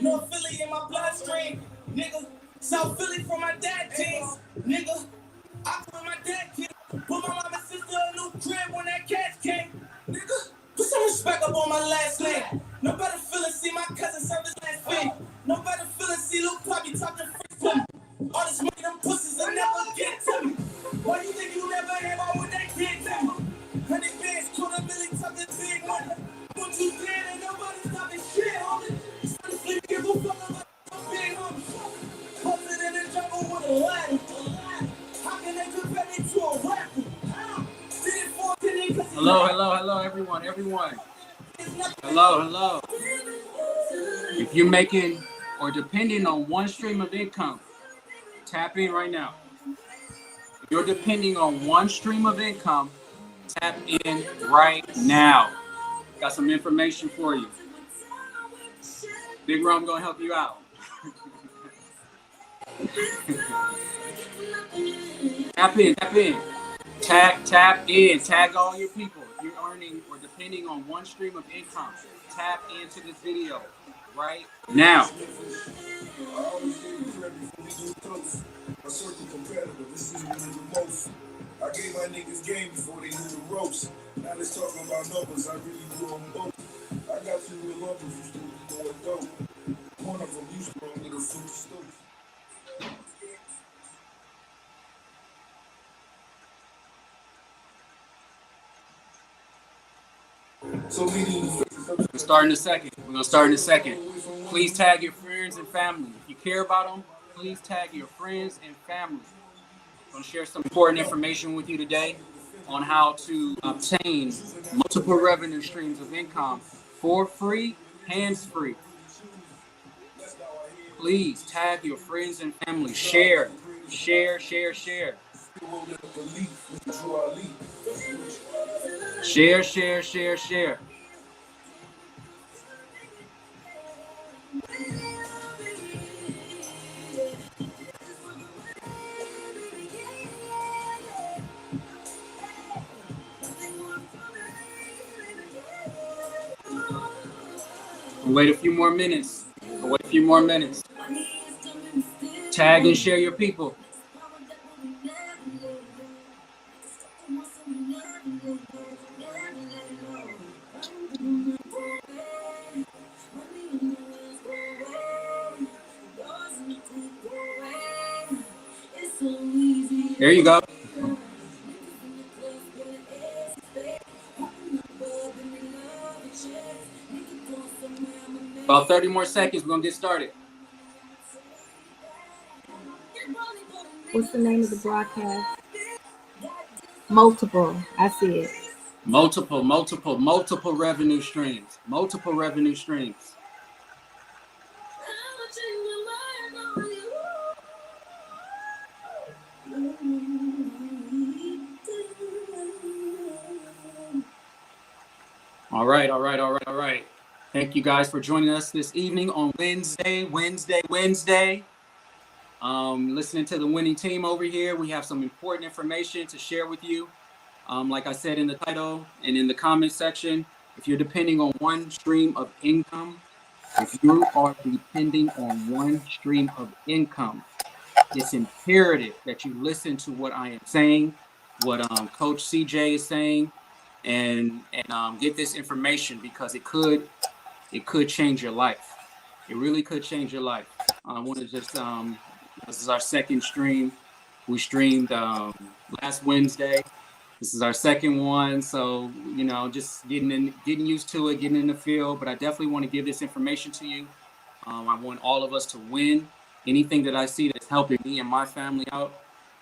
No Philly in my bloodstream, nigga. South Philly from my dad teams, nigga. I put my dad kid, put my mom and sister a new crib when that catch came, nigga. Put some respect up on my last name. No better feeling see my cousin serve his last fame. No better feeling see Luke Poppy talking freaks to me. All this money, them pussies will never get to me. Why you think you never have all with that kid to me? 100 bands, quarter million, talking big money. What you did and nobody stopping shit, homie. Honestly, give a fuck about a big homie. Posted in the jungle with a ladder. How can they compare me to a rapper? Hello, everyone. Hello. If you're making or depending on one stream of income, tap in right now. If you're depending on one stream of income, tap in right now. Got some information for you. Big Rum gonna help you out. Tap in. Tap in. Tag all your people. If you're earning or depending on one stream of income, tap into this video right now. I gave my niggas game before they knew the ropes. Now let's talk about numbers. I really do them both. I got you with lovers who still be going dope. Corner from you strong with a fruit stove. We're gonna start in a second. Please tag your friends and family. If you care about them, please tag your friends and family. I'm gonna share some important information with you today on how to obtain multiple revenue streams of income for free, hands-free. Please tag your friends and family. Share. Share. Wait a few more minutes. Tag and share your people. There you go. About 30 more seconds, we're going to get started. What's the name of the broadcast? Multiple. I see it. Multiple revenue streams. Multiple revenue streams. All right. Thank you guys for joining us this evening on Wednesday. Listening to the winning team over here. We have some important information to share with you. Like I said in the title and in the comment section, if you're depending on one stream of income, it's imperative that you listen to what I am saying, what Coach CJ is saying, and get this information because it could change your life. It really could change your life. I want to just this is our second stream. We streamed last Wednesday. This is our second one, so just getting used to it, getting in the field. But I definitely want to give this information to you. I want all of us to win. Anything that I see that's helping me and my family out,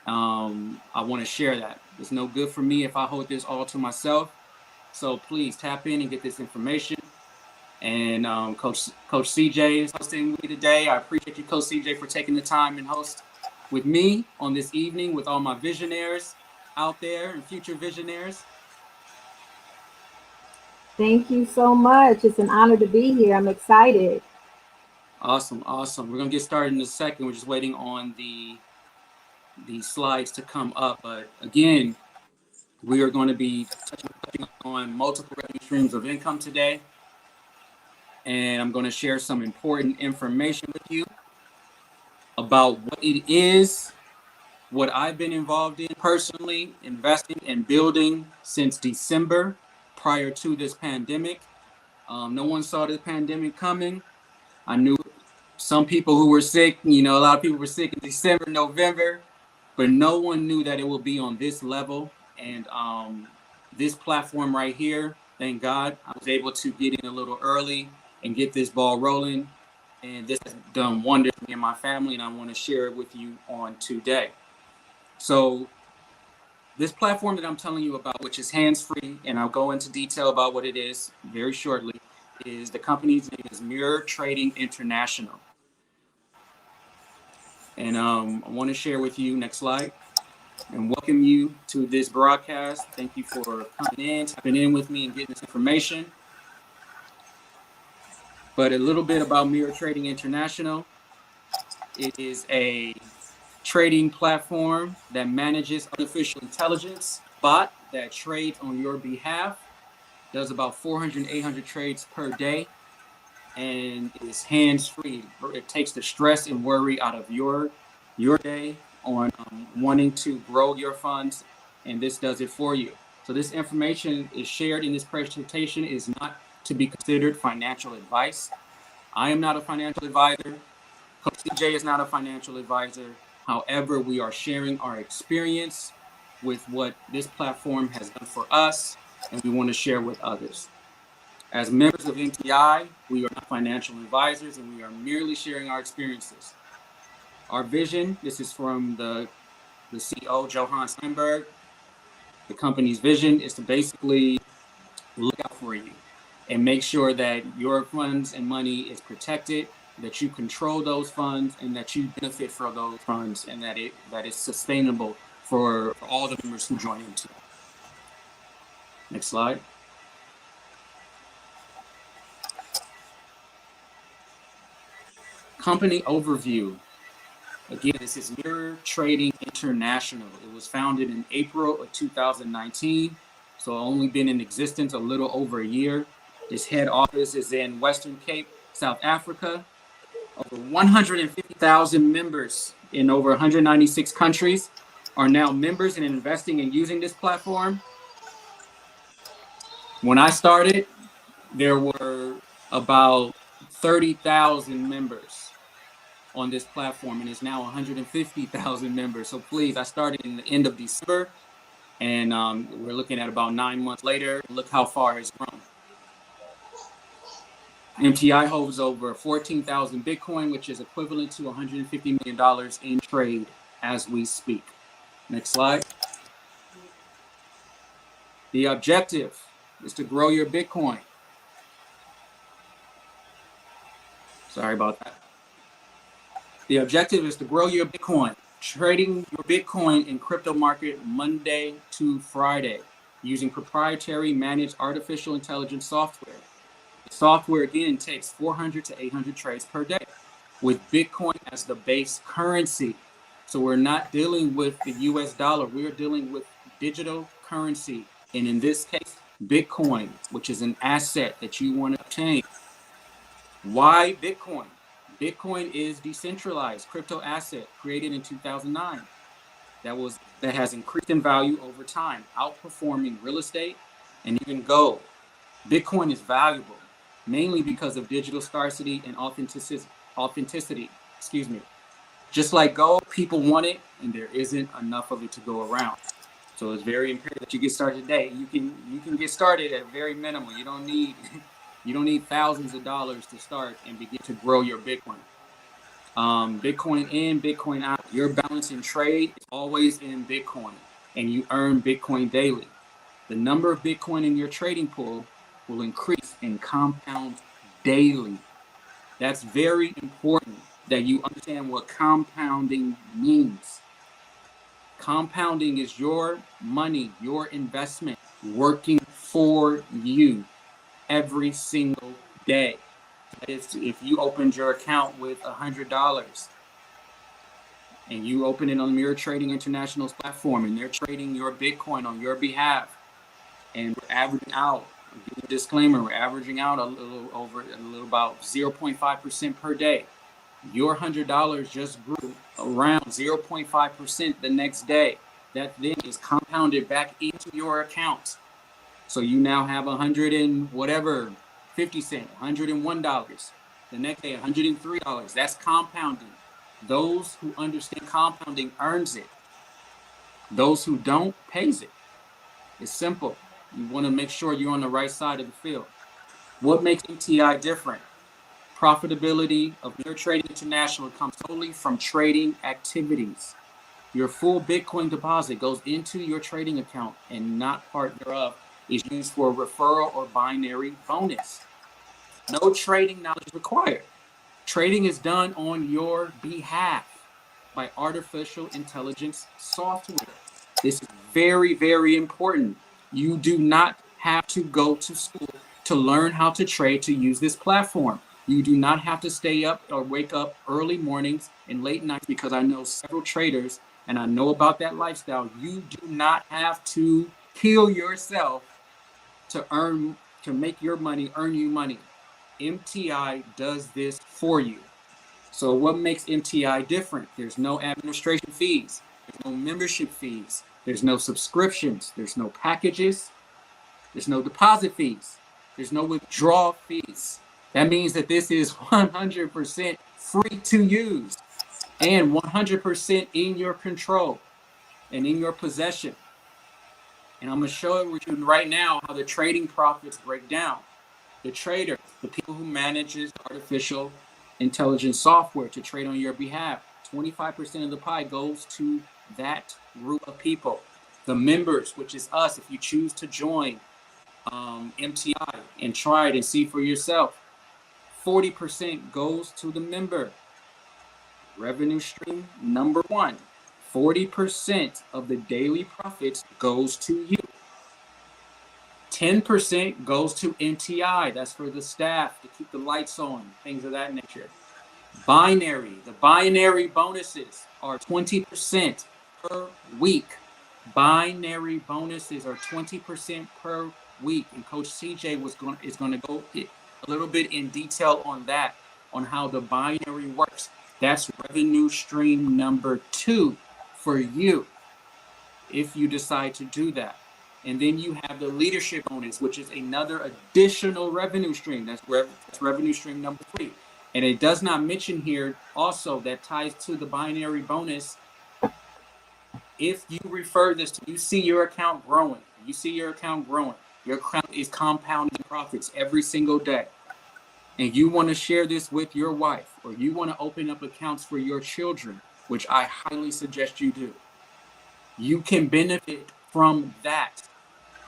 I want to share that. It's no good for me if I hold this all to myself. So please tap in and get this information. And Coach CJ is hosting me today. I appreciate you, Coach CJ, for taking the time and host with me on this evening with all my visionaries out there and future visionaries. Thank you so much. It's an honor to be here. I'm excited. Awesome, awesome. We're gonna get started in a second. We're just waiting on the slides to come up. But again, we are going to be touching on multiple revenue streams of income today. And I'm going to share some important information with you about what it is, what I've been involved in personally, investing and building since December prior to this pandemic. No one saw the pandemic coming. I knew some people who were sick, a lot of people were sick in December, November, but no one knew that it would be on this level. And this platform right here, thank God, I was able to get in a little early and get this ball rolling. And this has done wonders for me and my family, and I want to share it with you on today. So this platform that I'm telling you about, which is hands-free, and I'll go into detail about what it is very shortly, is the company's name is Mirror Trading International. And I want to share with you, next slide, and welcome you to this broadcast. Thank you for coming in, tapping in with me and getting this information. But a little bit about Mirror Trading International. It is a trading platform that manages artificial intelligence bot that trades on your behalf, does about 400, 800 trades per day, and is hands-free. It takes the stress and worry out of your day on wanting to grow your funds, and this does it for you. So this information is shared in this presentation is not to be considered financial advice. I am not a financial advisor. Coach CJ is not a financial advisor. However, we are sharing our experience with what this platform has done for us, and we want to share with others. As members of MTI, we are not financial advisors, and we are merely sharing our experiences. Our vision, this is from the CEO, Johann Steinberg. The company's vision is to basically look out for you and make sure that your funds and money is protected, that you control those funds, and that you benefit from those funds, and that it's sustainable for all the members who join into it. Next slide. Company overview. Again, this is Mirror Trading International. It was founded in April of 2019, so only been in existence a little over a year. Its head office is in Western Cape, South Africa. Over 150,000 members in over 196 countries are now members and investing and using this platform. When I started, there were about 30,000 members on this platform, and it's now 150,000 members. So please, I started in the end of December, and we're looking at about 9 months later. Look how far it's grown. MTI holds over 14,000 Bitcoin, which is equivalent to $150 million in trade as we speak. Next slide. The objective is to grow your Bitcoin. Sorry about that. The objective is to grow your Bitcoin, trading your Bitcoin in crypto market Monday to Friday using proprietary managed artificial intelligence software. The software again takes 400 to 800 trades per day with Bitcoin as the base currency. So we're not dealing with the US dollar, we're dealing with digital currency. And in this case, Bitcoin, which is an asset that you want to obtain. Why Bitcoin? Bitcoin is decentralized crypto asset created in 2009 that has increased in value over time, outperforming real estate and even gold. Bitcoin is valuable mainly because of digital scarcity and authenticity. Just like gold, people want it, and there isn't enough of it to go around. So it's very imperative that you get started today. You can get started at very minimal. You don't need thousands of dollars to start and begin to grow your Bitcoin. Bitcoin in, Bitcoin out. Your balance in trade is always in Bitcoin, and you earn Bitcoin daily. The number of Bitcoin in your trading pool will increase and compound daily. That's very important that you understand what compounding means. Compounding is your money, your investment working for you every single day. If you opened your account with $100 and you open it on the Mirror Trading International's platform and they're trading your Bitcoin on your behalf, and we're averaging out, I'll give you a disclaimer, we're averaging out a little about 0.5% per day. Your $100 just grew around 0.5% the next day. That then is compounded back into your account. So you now have 100 and whatever, 50 cents, $101. The next day, $103. That's compounding. Those who understand compounding earns it. Those who don't pays it. It's simple. You want to make sure you're on the right side of the field. What makes MTI different? Profitability of Mirror Trading International comes solely from trading activities. Your full Bitcoin deposit goes into your trading account, and not part thereof is used for a referral or binary bonus. No trading knowledge is required. Trading is done on your behalf by artificial intelligence software. This is very, very important. You do not have to go to school to learn how to trade to use this platform. You do not have to stay up or wake up early mornings and late nights, because I know several traders and I know about that lifestyle. You do not have to kill yourself to make your money, earn you money. MTI does this for you. So what makes MTI different? There's no administration fees. There's no membership fees. There's no subscriptions. There's no packages. There's no deposit fees. There's no withdrawal fees. That means that this is 100% free to use and 100% in your control and in your possession. And I'm going to show you right now how the trading profits break down. The trader, the people who manages artificial intelligence software to trade on your behalf, 25% of the pie goes to that group of people. The members, which is us, if you choose to join MTI and try it and see for yourself, 40% goes to the member. Revenue stream number one, 40% of the daily profits goes to you. 10% goes to MTI. That's for the staff to keep the lights on, things of that nature. The binary bonuses are 20% per week. Binary bonuses are 20% per week. And Coach CJ is going to go a little bit in detail on that, on how the binary works. That's revenue stream number 2 for you, if you decide to do that. And then you have the leadership bonus, which is another additional revenue stream. That's revenue stream number 3. And it does not mention here also that ties to the binary bonus. If you refer this to, you see your account growing. Your account is compounding profits every single day. And you want to share this with your wife, or you want to open up accounts for your children, which I highly suggest you do. You can benefit from that.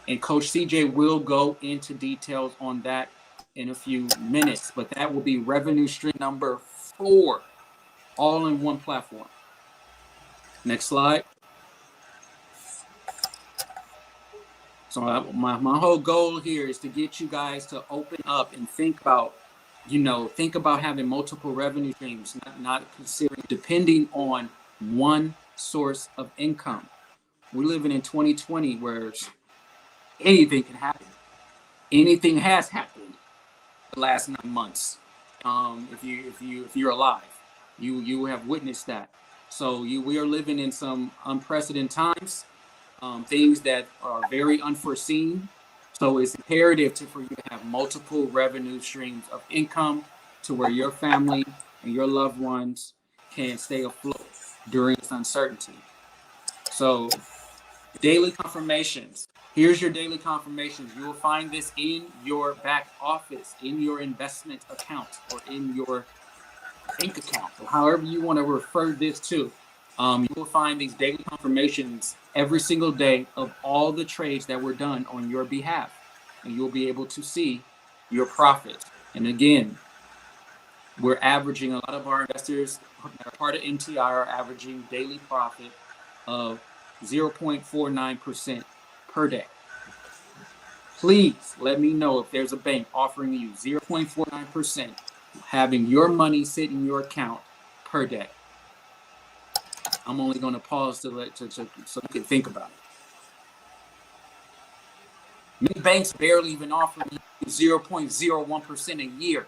And Coach CJ will go into details on that in a few minutes, but that will be revenue stream number 4, all in one platform. Next slide. So my whole goal here is to get you guys to open up and think about having multiple revenue streams, not considering depending on one source of income. We're living in 2020 where anything can happen. Anything has happened the last 9 months. If you're alive, you have witnessed that. So we are living in some unprecedented times, things that are very unforeseen. So it's imperative for you to have multiple revenue streams of income to where your family and your loved ones can stay afloat during this uncertainty. So daily confirmations. Here's your daily confirmations. You will find this in your back office, in your investment account, or in your bank account, or however you want to refer this to. You will find these daily confirmations every single day of all the trades that were done on your behalf, and you'll be able to see your profit. And again, we're averaging, a lot of our investors that are part of MTI are averaging daily profit of 0.49% per day. Please let me know if there's a bank offering you 0.49%, having your money sit in your account per day. I'm only going to pause so you can think about it. Many banks barely even offer you 0.01% a year.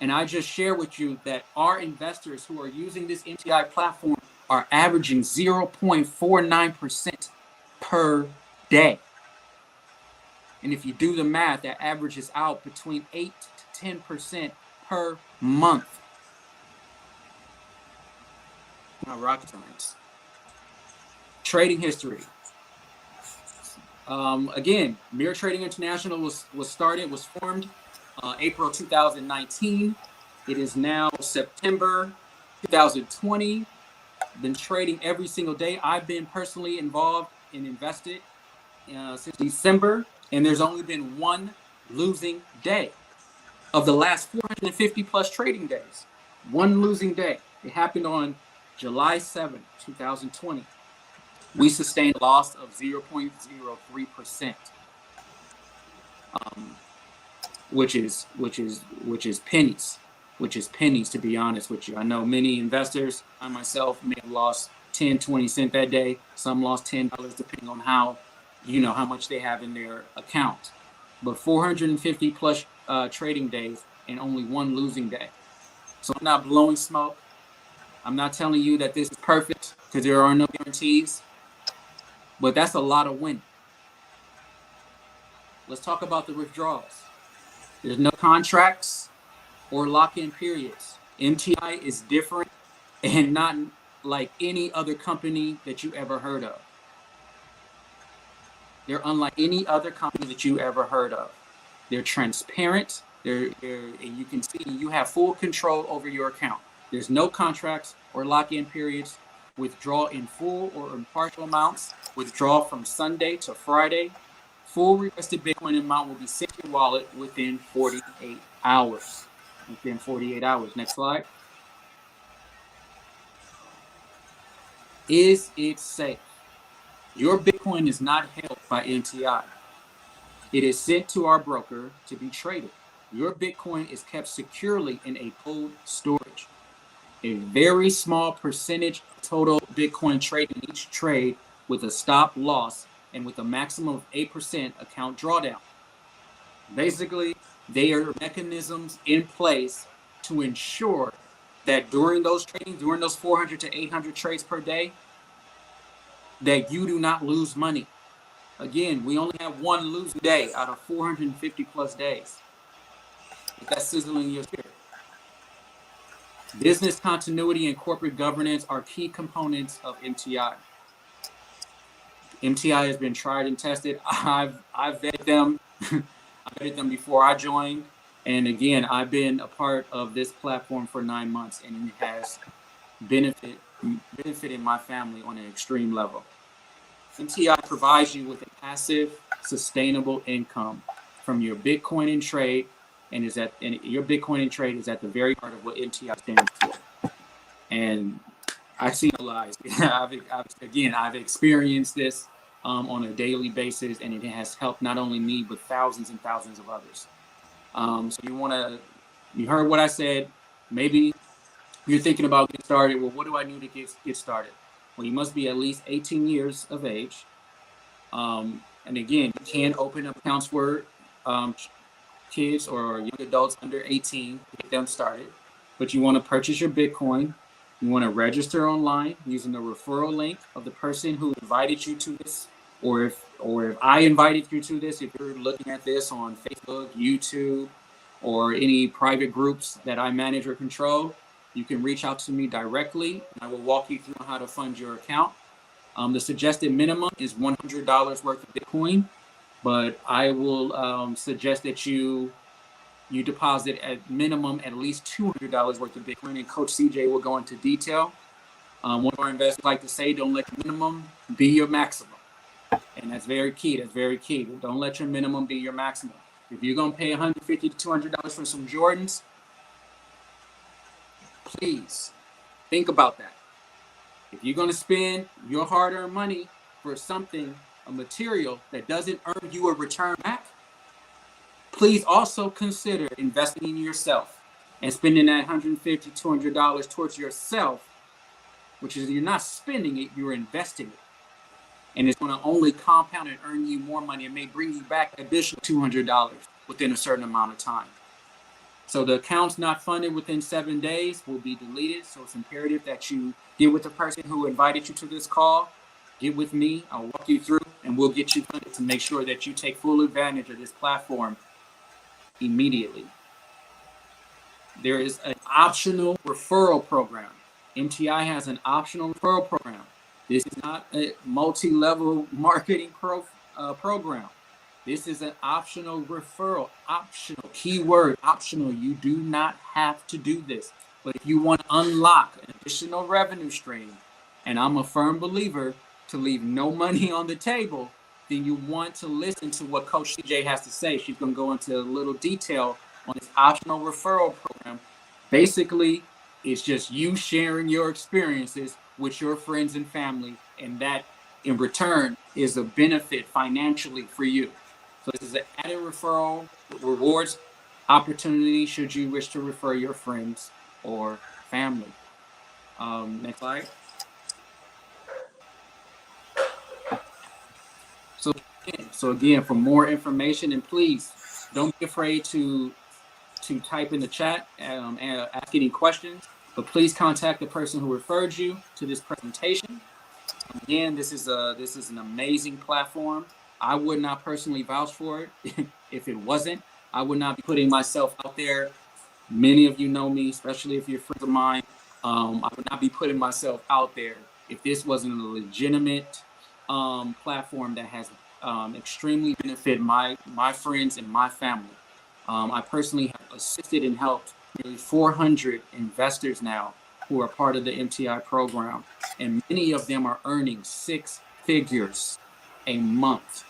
And I just share with you that our investors who are using this MTI platform are averaging 0.49% per day. And if you do the math, that averages out between 8 to 10% per month. Not rocket science. Trading history. Again, Mirror Trading International was formed April 2019. It is now September 2020. Been trading every single day. I've been personally involved and invested since December, and there's only been one losing day of the last 450 plus trading days. One losing day. It happened on July 7th, 2020. We sustained a loss of 0.03%, which is pennies. Which is pennies, to be honest with you. I know many investors, I myself, may have lost 10, 20 cents that day. Some lost $10, depending on how much they have in their account. But 450 plus trading days and only one losing day. So I'm not blowing smoke. I'm not telling you that this is perfect, because there are no guarantees. But that's a lot of winning. Let's talk about the withdrawals. There's no contracts or lock-in periods. MTI is different and not like any other company that you ever heard of. They're unlike any other company that you ever heard of. They're transparent. And you can see you have full control over your account. There's no contracts or lock-in periods. Withdraw in full or in partial amounts. Withdraw from Sunday to Friday. Full requested Bitcoin amount will be sent to your wallet within 48 hours. Within 48 hours. Next slide. Is it safe? Your Bitcoin is not held by MTI. It is sent to our broker to be traded. Your Bitcoin is kept securely in a cold storage. A very small percentage of total Bitcoin trade in each trade with a stop loss and with a maximum of 8% account drawdown. Basically, there are mechanisms in place to ensure that during those trades, during those 400 to 800 trades per day, that you do not lose money. Again, we only have one losing day out of 450 plus days. If that's sizzling your spirit. Business continuity and corporate governance are key components of MTI. MTI has been tried and tested. I've vetted them. I vetted them before I joined. And again, I've been a part of this platform for 9 months, and it has benefited my family on an extreme level. MTI provides you with a passive, sustainable income from your Bitcoin in trade, and your Bitcoin in trade is at the very heart of what MTI stands for. And I see no lies. I've experienced this on a daily basis, and it has helped not only me but thousands and thousands of others. So you heard what I said. Maybe you're thinking about getting started. Well, what do I need to get started? Well, you must be at least 18 years of age. And again, you can open up accounts for kids or young adults under 18 to get them started. But you want to purchase your Bitcoin. You want to register online using the referral link of the person who invited you to this. Or if I invited you to this, if you're looking at this on Facebook, YouTube, or any private groups that I manage or control, you can reach out to me directly, and I will walk you through how to fund your account. The suggested minimum is $100 worth of Bitcoin, but I will suggest that you deposit at minimum at least $200 worth of Bitcoin, and Coach CJ will go into detail. One of our investors like to say, don't let your minimum be your maximum. And that's very key. Don't let your minimum be your maximum. If you're gonna pay $150 to $200 for some Jordans, please think about that. If you're gonna spend your hard-earned money for something, a material that doesn't earn you a return back, please also consider investing in yourself and spending that $150, $200 towards yourself, which is you're not spending it, you're investing it. And it's going to only compound and earn you more money. It may bring you back additional $200 within a certain amount of time. So the accounts not funded within 7 days will be deleted. So it's imperative that you get with the person who invited you to this call. Get with me. I'll walk you through and we'll get you funded to make sure that you take full advantage of this platform immediately. There is an optional referral program. MTI has an optional referral program. This is not a multi-level marketing program. This is an optional referral. Optional, keyword, optional. You do not have to do this. But if you want to unlock an additional revenue stream, and I'm a firm believer to leave no money on the table, then you want to listen to what Coach CJ has to say. She's going to go into a little detail on this optional referral program. Basically, it's just you sharing your experiences with your friends and family, and that in return is a benefit financially for you. So this is an added referral rewards opportunity should you wish to refer your friends or family. Next slide. So again, for more information, and please don't be afraid to type in the chat and ask any questions, but please contact the person who referred you to this presentation. Again, this is an amazing platform. I would not personally vouch for it if it wasn't. I would not be putting myself out there. Many of you know me, especially if you're friends of mine. I would not be putting myself out there if this wasn't a legitimate platform that has extremely benefit my friends and my family. I personally have assisted and helped nearly 400 investors now who are part of the MTI program, and many of them are earning 6 figures a month.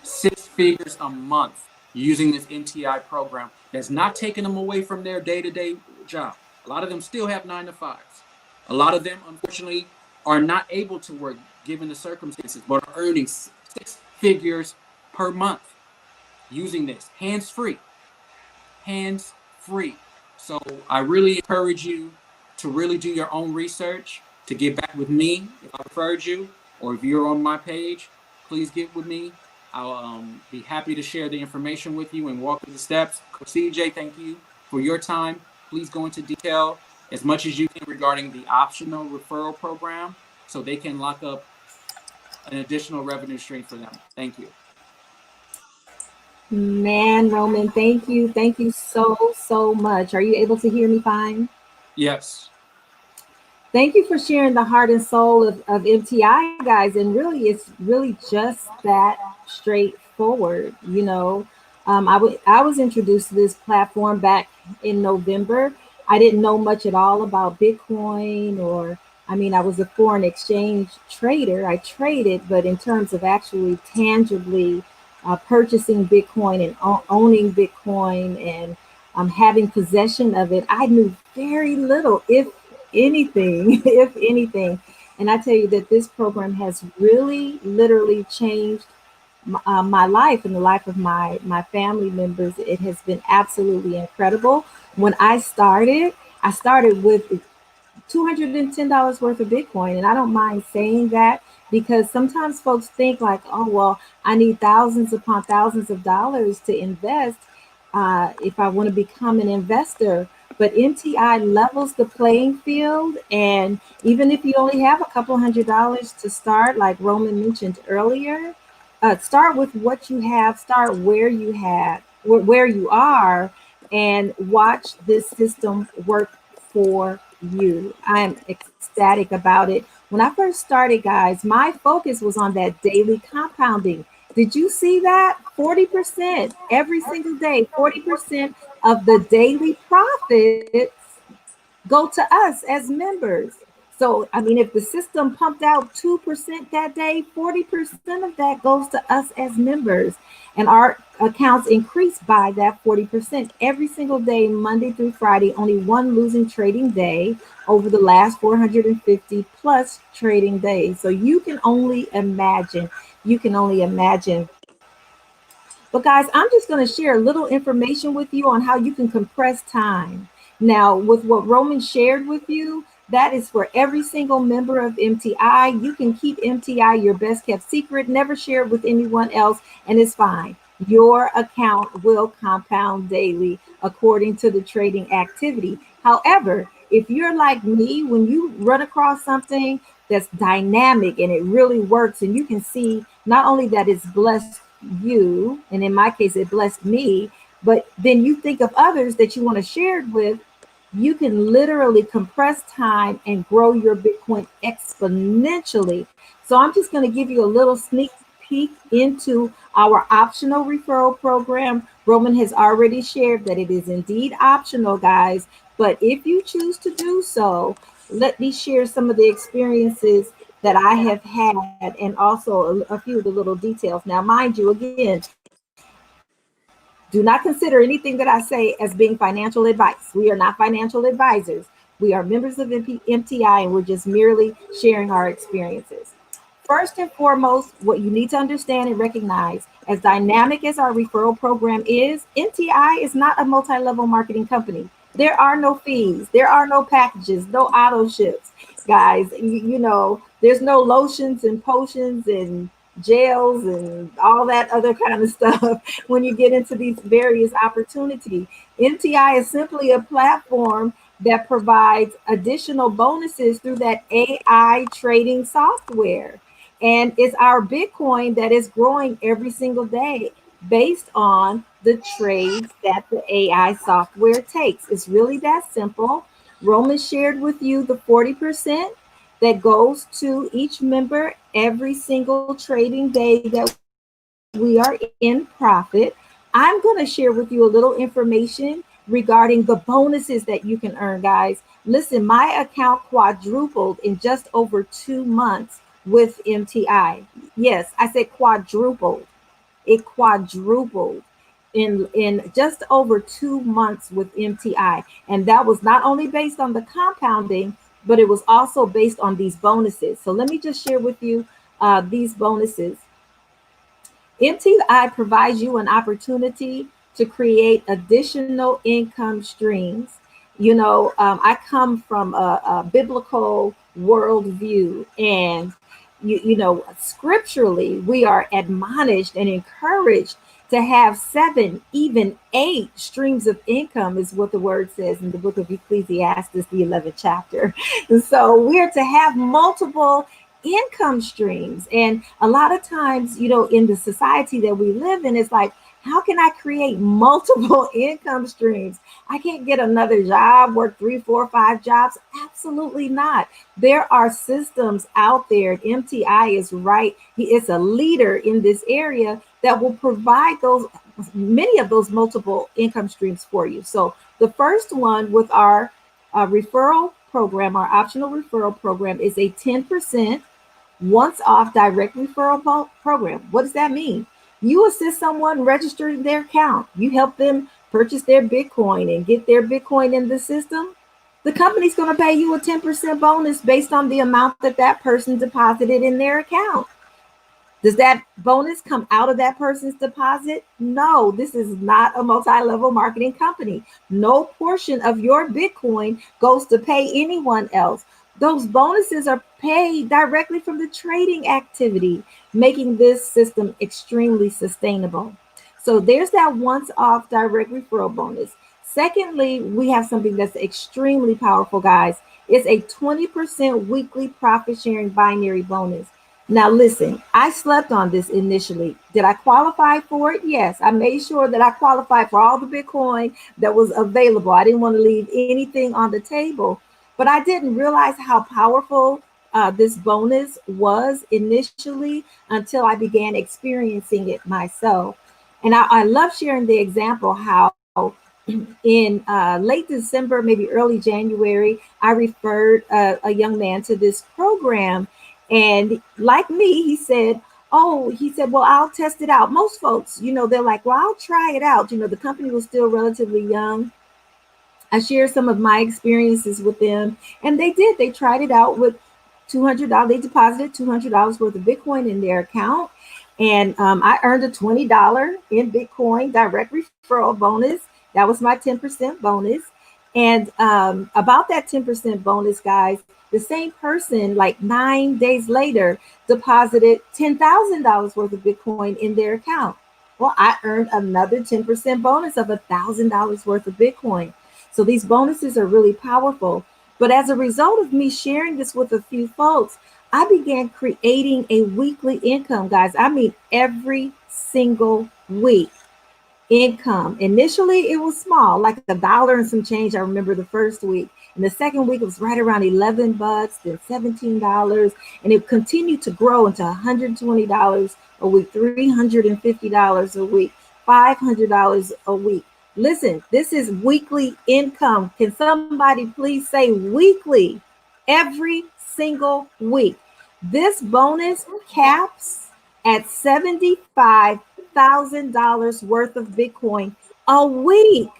6 figures a month using this MTI program that's not taking them away from their day-to-day job. A lot of them still have 9-to-5s. A lot of them, unfortunately, are not able to work given the circumstances, but are earning 6 figures per month using this hands-free. So I really encourage you to really do your own research, to get back with me if I referred you, or if you're on my page, please get with me. I'll be happy to share the information with you and walk through the steps. Coach CJ, thank you for your time. Please go into detail as much as you can regarding the optional referral program so they can lock up an additional revenue stream for them. Thank you. Man, Roman, thank you. Thank you so much. Are you able to hear me fine? Yes. Thank you for sharing the heart and soul of MTI, guys. And really, it's really just that straightforward. You know, I was introduced to this platform back in November. I didn't know much at all about Bitcoin, or, I mean, I was a foreign exchange trader. I traded, but in terms of actually tangibly purchasing Bitcoin and owning Bitcoin and having possession of it, I knew very little, if anything, if anything. And I tell you that this program has really literally changed my life and the life of my family members. It has been absolutely incredible. When I started with $210 worth of Bitcoin. And I don't mind saying that, because sometimes folks think like, oh, well, I need thousands upon thousands of dollars to invest if I want to become an investor. But MTI levels the playing field. And even if you only have a couple $100s to start, like Roman mentioned earlier, start with what you have, start where you are, and watch this system work for you. I'm ecstatic about it. When I first started, guys, my focus was on that daily compounding. Did you see that? 40% every single day, 40% of the daily profits go to us as members. So, I mean, if the system pumped out 2% that day, 40% of that goes to us as members. And our accounts increase by that 40% every single day, Monday through Friday, only one losing trading day over the last 450 plus trading days. So you can only imagine. You can only imagine. But guys, I'm just going to share a little information with you on how you can compress time. Now, with what Roman shared with you, that is for every single member of MTI. You can keep MTI your best kept secret, never share it with anyone else, and it's fine. Your account will compound daily according to the trading activity. However, if you're like me, when you run across something that's dynamic and it really works, and you can see not only that it's blessed you, and in my case, it blessed me, but then you think of others that you want to share it with, you can literally compress time and grow your Bitcoin exponentially. So I'm just going to give you a little sneak peek into our optional referral program. Roman has already shared that it is indeed optional, guys. But if you choose to do so, let me share some of the experiences that I have had and also a few of the little details. Now, mind you, again, do not consider anything that I say as being financial advice. We are not financial advisors. We are members of MTI, and we're just merely sharing our experiences. First and foremost, what you need to understand and recognize, as dynamic as our referral program is, MTI is not a multi level marketing company. There are no fees, there are no packages, no auto ships. Guys, there's no lotions and potions and gels and all that other kind of stuff when you get into these various opportunities. MTI is simply a platform that provides additional bonuses through that AI trading software. And it's our Bitcoin that is growing every single day based on the trades that the AI software takes. It's really that simple. Roman shared with you the 40% that goes to each member every single trading day that we are in profit. I'm going to share with you a little information regarding the bonuses that you can earn, guys. Listen, my account quadrupled in just over 2 months with MTI. Yes, I said quadrupled. It quadrupled in just over 2 months with MTI. And that was not only based on the compounding, but it was also based on these bonuses. So let me just share with you these bonuses. MTI provides you an opportunity to create additional income streams. I come from a biblical worldview, and scripturally, we are admonished and encouraged to have seven, even eight streams of income, is what the word says in the book of Ecclesiastes, the 11th chapter. And so we're to have multiple income streams. And a lot of times, in the society that we live in, it's like, how can I create multiple income streams? I can't get another job, work 3, 4, 5 jobs. Absolutely not. There are systems out there. MTI is right. He is a leader in this area that will provide many of those multiple income streams for you. So the first one with our referral program, our optional referral program, is a 10% once off direct referral program. What does that mean? You assist someone registering their account. You help them purchase their Bitcoin and get their Bitcoin in the system. The company's going to pay you a 10% bonus based on the amount that that person deposited in their account. Does that bonus come out of that person's deposit? No, this is not a multi-level marketing company. No portion of your Bitcoin goes to pay anyone else. Those bonuses are paid directly from the trading activity, making this system extremely sustainable. So there's that once off direct referral bonus. Secondly, we have something that's extremely powerful, guys. It's a 20% weekly profit sharing binary bonus. Now, listen, I slept on this initially. Did I qualify for it? Yes. I made sure that I qualified for all the Bitcoin that was available. I didn't want to leave anything on the table, but I didn't realize how powerful this bonus was initially until I began experiencing it myself. And I love sharing the example how in late December, maybe early January, I referred a young man to this program. And like me, he said, oh, he said, well, I'll test it out. Most folks, they're like, well, I'll try it out. The company was still relatively young. I shared some of my experiences with them, and they did. They tried it out with $200. They deposited $200 worth of Bitcoin in their account, and I earned a $20 in Bitcoin direct referral bonus. That was my 10% bonus. And about that 10% bonus, guys, the same person, like 9 days later, deposited $10,000 worth of Bitcoin in their account. Well, I earned another 10% bonus of $1,000 worth of Bitcoin. So these bonuses are really powerful. But as a result of me sharing this with a few folks, I began creating a weekly income, guys. I mean, every single week income. Initially, it was small, like $1 and some change. I remember the first week. And the second week, it was right around $11, then $17. And it continued to grow into $120 a week, $350 a week, $500 a week. Listen, this is weekly income. Can somebody please say weekly? Every single week. This bonus caps at 75 $1,000 worth of Bitcoin a week.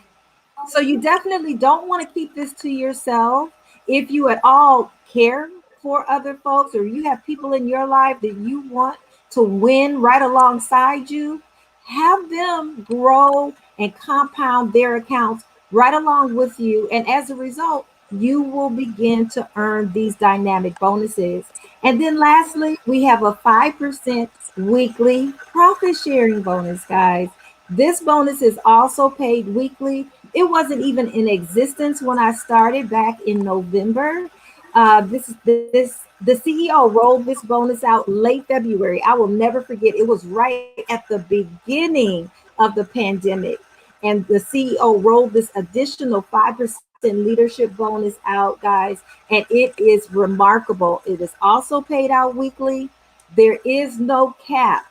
So you definitely don't want to keep this to yourself. If you at all care for other folks, or you have people in your life that you want to win right alongside you, have them grow and compound their accounts right along with you. And as a result, you will begin to earn these dynamic bonuses. And then lastly, we have a 5% weekly profit sharing bonus, guys. This bonus is also paid weekly. It wasn't even in existence when I started back in November. The CEO rolled this bonus out late February. I will never forget. It was right at the beginning of the pandemic, and the CEO rolled this additional 5% leadership bonus out, guys, and it is remarkable. It is also paid out weekly. There is no cap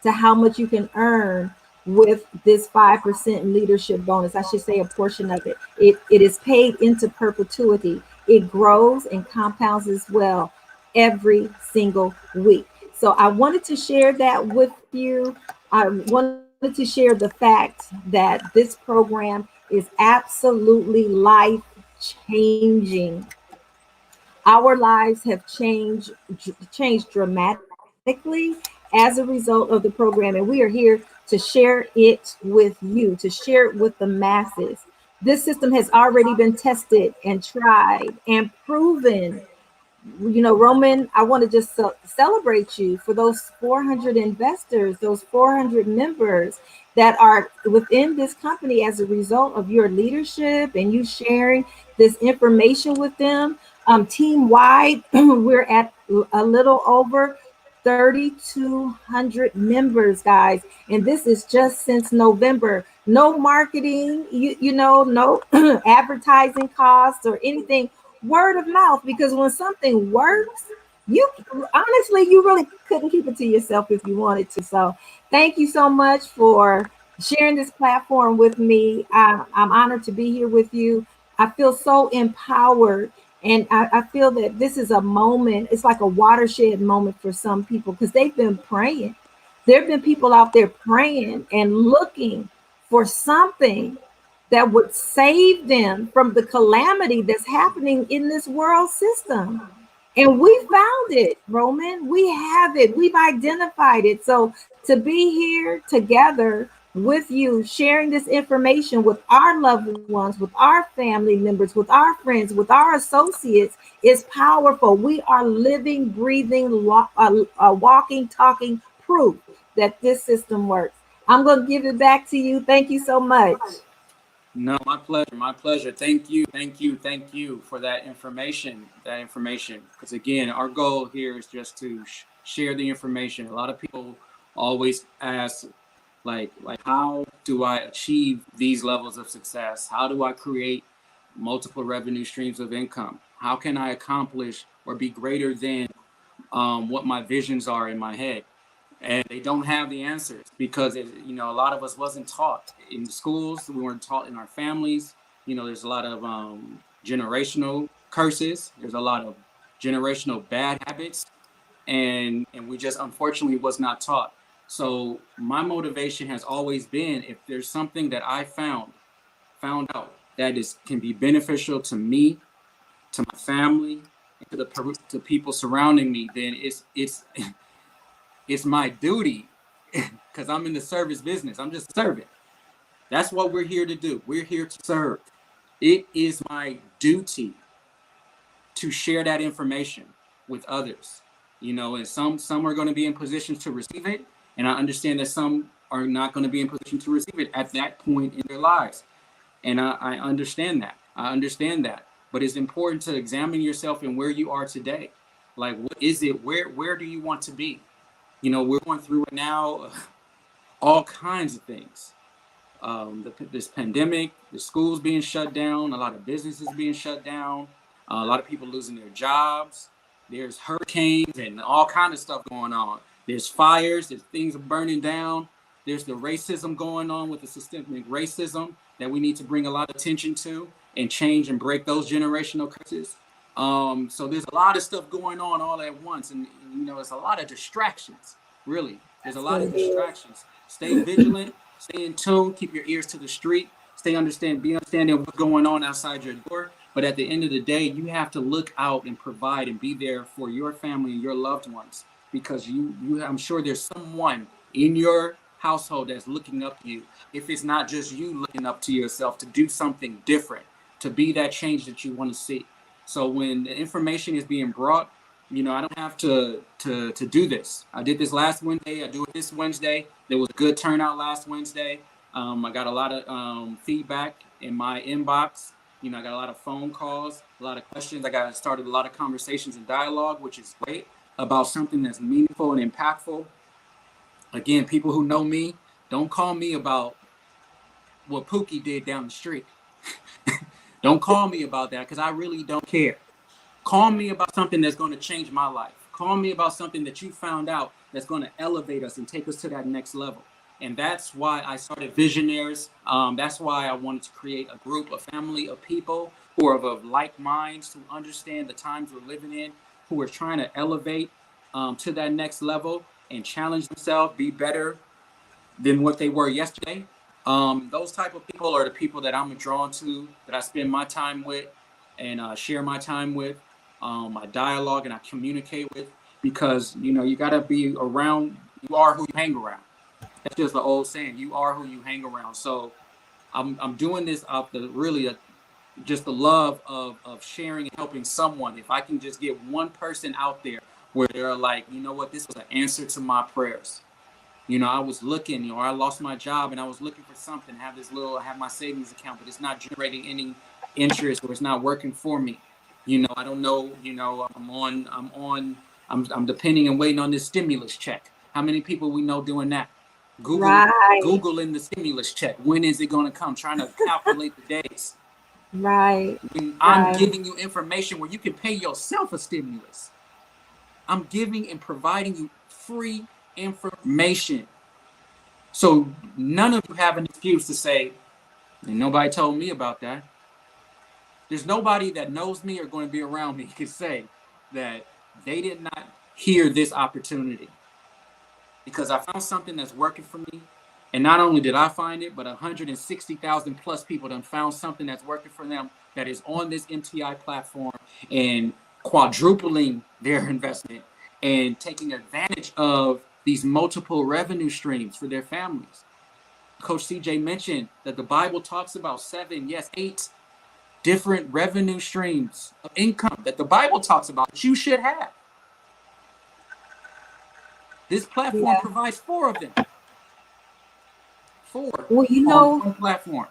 to how much you can earn with this 5% leadership bonus. I should say a portion of it. It is paid into perpetuity. It grows and compounds as well every single week. So I wanted to share that with you. I wanted to share the fact that this program is absolutely life changing. Our lives have changed dramatically as a result of the program, and we are here to share it with you, to share it with the masses. This system has already been tested and tried and proven. Roman, I want to just celebrate you for those 400 investors, those 400 members that are within this company as a result of your leadership and you sharing this information with them. Team wide, we're at a little over 3,200 members, guys. And this is just since November. No marketing, no advertising costs or anything, word of mouth, because when something works, you honestly, you really couldn't keep it to yourself if you wanted to. So thank you so much for sharing this platform with me. I'm honored to be here with you. I feel so empowered, and I feel that this is a moment, it's like a watershed moment for some people because they've been praying. There have been people out there praying and looking for something that would save them from the calamity that's happening in this world system. And we found it, Roman. We have it. We've identified it. So to be here together with you, sharing this information with our loved ones, with our family members, with our friends, with our associates is powerful. We are living, breathing, walking, talking proof that this system works. I'm going to give it back to you. Thank you so much. No, my pleasure. My pleasure. Thank you. Thank you. Thank you for that information. Because again, our goal here is just to share the information. A lot of people always ask, like, how do I achieve these levels of success? How do I create multiple revenue streams of income? How can I accomplish or be greater than what my visions are in my head? and they don't have the answers because a lot of us wasn't taught in schools. We weren't taught in our families. There's a lot of generational curses. There's a lot of generational bad habits, and we just unfortunately was not taught. So my motivation has always been, if there's something that I found out that can be beneficial to me, to my family, and to people surrounding me, then it's my duty, because I'm in the service business. I'm just a servant. That's what we're here to do. We're here to serve. It is my duty to share that information with others. And some are going to be in positions to receive it, and I understand that some are not going to be in position to receive it at that point in their lives. And I understand that. But it's important to examine yourself and where you are today. Like, what is it? Where do you want to be? We're going through it now, all kinds of things. This pandemic, the schools being shut down, a lot of businesses being shut down, a lot of people losing their jobs. There's hurricanes and all kinds of stuff going on. There's fires, there's things burning down. There's the racism going on with the systemic racism that we need to bring a lot of attention to and change and break those generational curses. So there's a lot of stuff going on all at once, and it's a lot of distractions. Really, there's a lot of distractions. Stay vigilant, stay in tune, keep your ears to the street, be understanding of what's going on outside your door. But at the end of the day, you have to look out and provide and be there for your family and your loved ones, because I'm sure there's someone in your household that's looking up to you. If it's not just you looking up to yourself to do something different, to be that change that you want to see. So when the information is being brought, I don't have to do this. I did this last Wednesday. I do it this Wednesday. There was a good turnout last Wednesday. I got a lot of feedback in my inbox. I got a lot of phone calls, a lot of questions. I started a lot of conversations and dialogue, which is great, about something that's meaningful and impactful. Again, people who know me, don't call me about what Pookie did down the street. Don't call me about that, because I really don't care. Call me about something that's going to change my life. Call me about something that you found out that's going to elevate us and take us to that next level. And that's why I started Visionaries. That's why I wanted to create a group, a family of people who are of like minds, who understand the times we're living in, who are trying to elevate to that next level and challenge themselves, be better than what they were yesterday. Those type of people are the people that I'm drawn to, that I spend my time with and share my time with, my dialogue, and I communicate with, because you got to be around. You are who you hang around. That's just the old saying. You are who you hang around. So I'm doing this out the just the love of sharing and helping someone. If I can just get one person out there where they're like, you know what, this was an answer to my prayers. I was looking, I lost my job and I was looking for something. I have my savings account, but it's not generating any interest, or it's not working for me. I don't know, I'm depending and waiting on this stimulus check. How many people we know doing that? Googling the stimulus check. When is it going to come? Trying to calculate the days. Right. I'm giving you information where you can pay yourself a stimulus. I'm giving and providing you free information. So none of you have an excuse to say, and nobody told me about that. There's nobody that knows me or going to be around me can say that they did not hear this opportunity, because I found something that's working for me. And not only did I find it, but 160,000 plus people done found something that's working for them, that is on this MTI platform, and quadrupling their investment and taking advantage of these multiple revenue streams for their families. Coach CJ mentioned that the Bible talks about 8 different revenue streams of income that the Bible talks about that you should have. This platform provides 4 of them. 4 on one platform.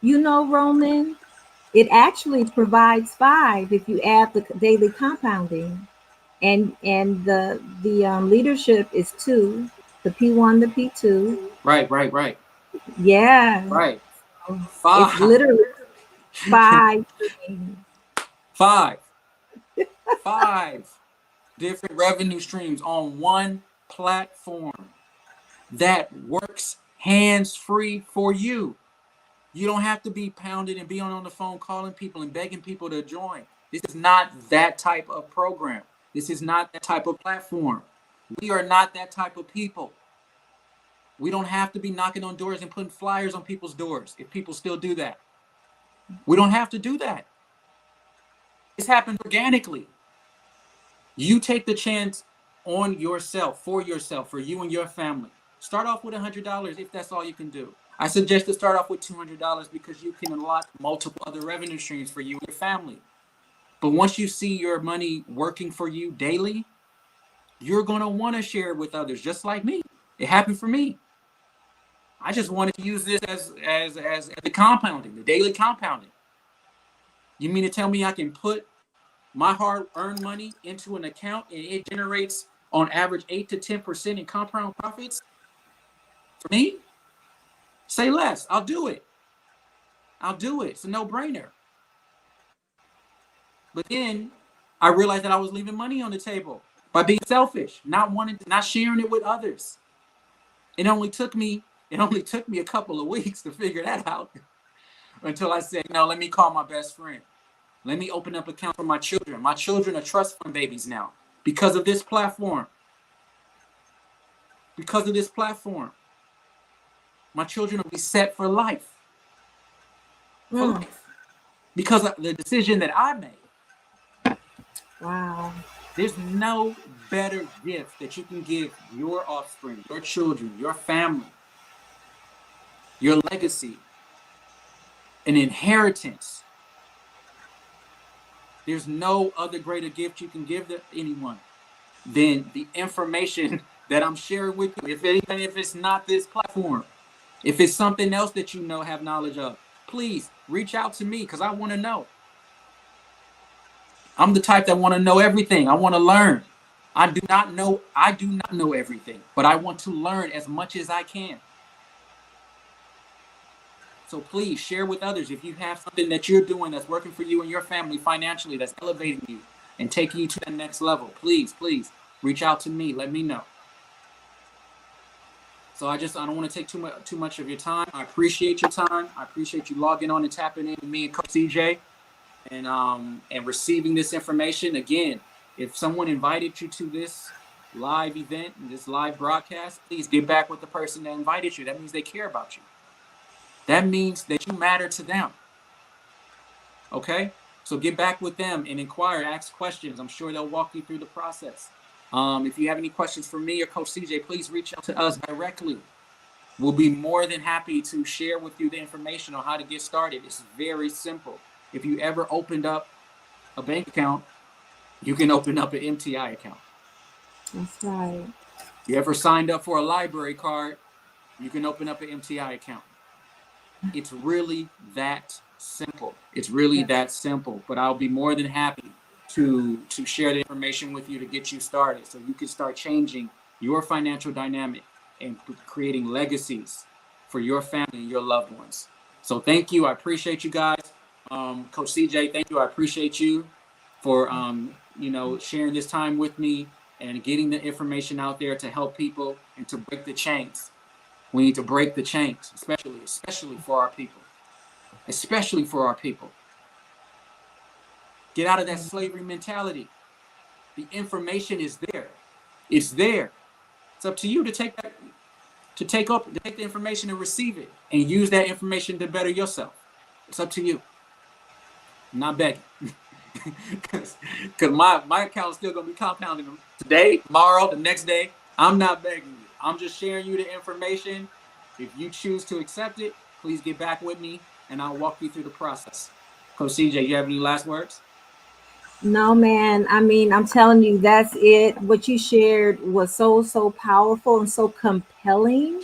Roman, it actually provides 5 if you add the daily compounding, and the leadership is 2, the P1, the P2. Right. Yeah. Right. 5. It's literally 5. 5 different revenue streams on one platform that works hands-free for you. You don't have to be pounded and be on the phone calling people and begging people to join. This is not that type of program. This is not that type of platform. We are not that type of people. We don't have to be knocking on doors and putting flyers on people's doors if people still do that. We don't have to do that. This happened organically. You take the chance on yourself, for you and your family. Start off with $100 if that's all you can do. I suggest to start off with $200 because you can unlock multiple other revenue streams for you and your family. But once you see your money working for you daily, you're going to want to share it with others, just like me. It happened for me. I just wanted to use this as the compounding, the daily compounding. You mean to tell me I can put my hard-earned money into an account and it generates on average 8 to 10% in compound profits? For me, say less. I'll do it. I'll do it. It's a no-brainer. But then I realized that I was leaving money on the table by being selfish, not sharing it with others. It only took me a couple of weeks to figure that out until I said, no, let me call my best friend. Let me open up an account for my children. My children are trust fund babies now because of this platform. Because of this platform. My children will be set for life. For life. Because of the decision that I made. Wow. There's no better gift that you can give your offspring, your children, your family, your legacy, an inheritance. There's no other greater gift you can give to anyone than the information that I'm sharing with you. If it's not this platform, if it's something else that you know, have knowledge of, please reach out to me because I want to know. I'm the type that want to know everything. I want to learn. I do not know everything, but I want to learn as much as I can. So please share with others if you have something that you're doing that's working for you and your family financially, that's elevating you and taking you to the next level. Please reach out to me. Let me know. So I don't want to take too much of your time. I appreciate your time. I appreciate you logging on and tapping in with me and Coach CJ and receiving this information. Again, if someone invited you to this live event, this live broadcast, please get back with the person that invited you. That means they care about you. That means that you matter to them. Okay? So get back with them and inquire, ask questions. I'm sure they'll walk you through the process. If you have any questions for me or Coach CJ, please reach out to us directly. We'll be more than happy to share with you the information on how to get started. It's very simple. If you ever opened up a bank account, you can open up an MTI account. That's right. You ever signed up for a library card, you can open up an MTI account. It's really that simple. It's really that simple. But I'll be more than happy to share the information with you to get you started so you can start changing your financial dynamic and creating legacies for your family and your loved ones. So thank you. I appreciate you guys. Coach CJ, thank you. I appreciate you for sharing this time with me and getting the information out there to help people and to break the chains. We need to break the chains, especially for our people. Especially for our people. Get out of that slavery mentality. The information is there. It's there. It's up to you to take the information and receive it and use that information to better yourself. It's up to you. I'm not begging. Because my account is still going to be compounding today, tomorrow, the next day. I'm not begging you. I'm just sharing you the information. If you choose to accept it, please get back with me and I'll walk you through the process. Coach CJ, you have any last words? No, man. I mean, I'm telling you, that's it. What you shared was so powerful and so compelling,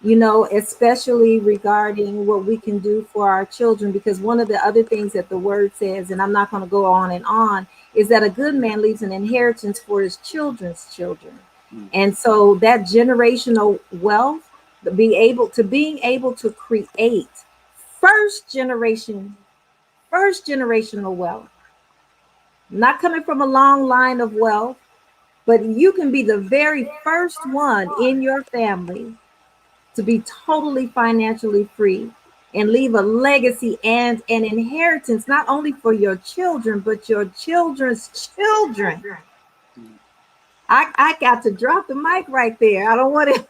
especially regarding what we can do for our children. Because one of the other things that the word says, and I'm not going to go on, is that a good man leaves an inheritance for his children's children. And so that generational wealth, being able to create first generational wealth, not coming from a long line of wealth, but you can be the very first one in your family to be totally financially free and leave a legacy and an inheritance, not only for your children, but your children's children. I got to drop the mic right there. I don't want to.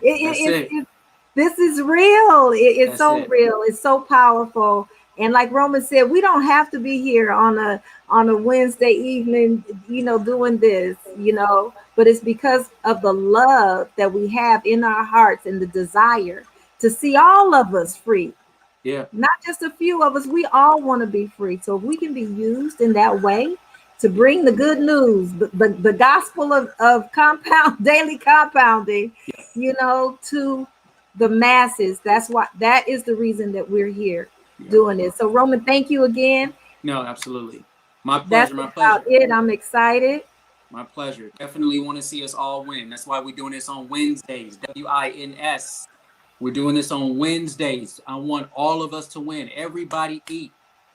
That's it. This is real. It's That's so it. real. It's so powerful. And like Roman said, we don't have to be here on a Wednesday evening, doing this, but it's because of the love that we have in our hearts and the desire to see all of us free. Yeah. Not just a few of us. We all want to be free. So if we can be used in that way to bring the good news, the gospel of compound daily compounding, to the masses. That is the reason that we're here doing this. So Roman, thank you again. No, absolutely. My That's pleasure. My about pleasure. it. I'm excited. My pleasure. Definitely want to see us all win. That's why we're doing this on Wednesdays. WINS. We're doing this on Wednesdays. I want all of us to win. Everybody eat.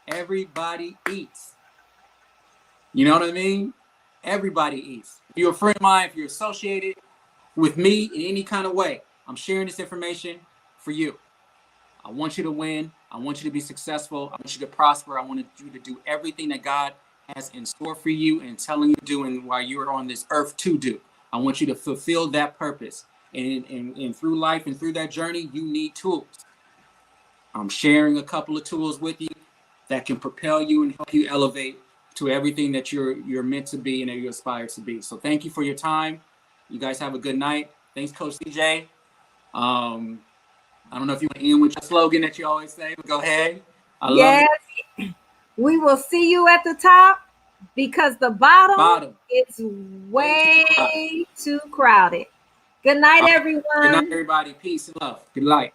Everybody eats. You know what I mean? Everybody eats. If you're a friend of mine, if you're associated with me in any kind of way, I'm sharing this information for you. I want you to win. I want you to be successful. I want you to prosper. I want you to do everything that God has in store for you and telling you to do and while you are on this earth to do. I want you to fulfill that purpose. And through life and through that journey, you need tools. I'm sharing a couple of tools with you that can propel you and help you elevate to everything that you're meant to be and that you aspire to be. So thank you for your time. You guys have a good night. Thanks, Coach CJ. I don't know if you want to end with your slogan that you always say, but go ahead. I love it. We will see you at the top because the bottom is way too crowded. Good night, everyone. Good night, everybody. Peace and love. Good night.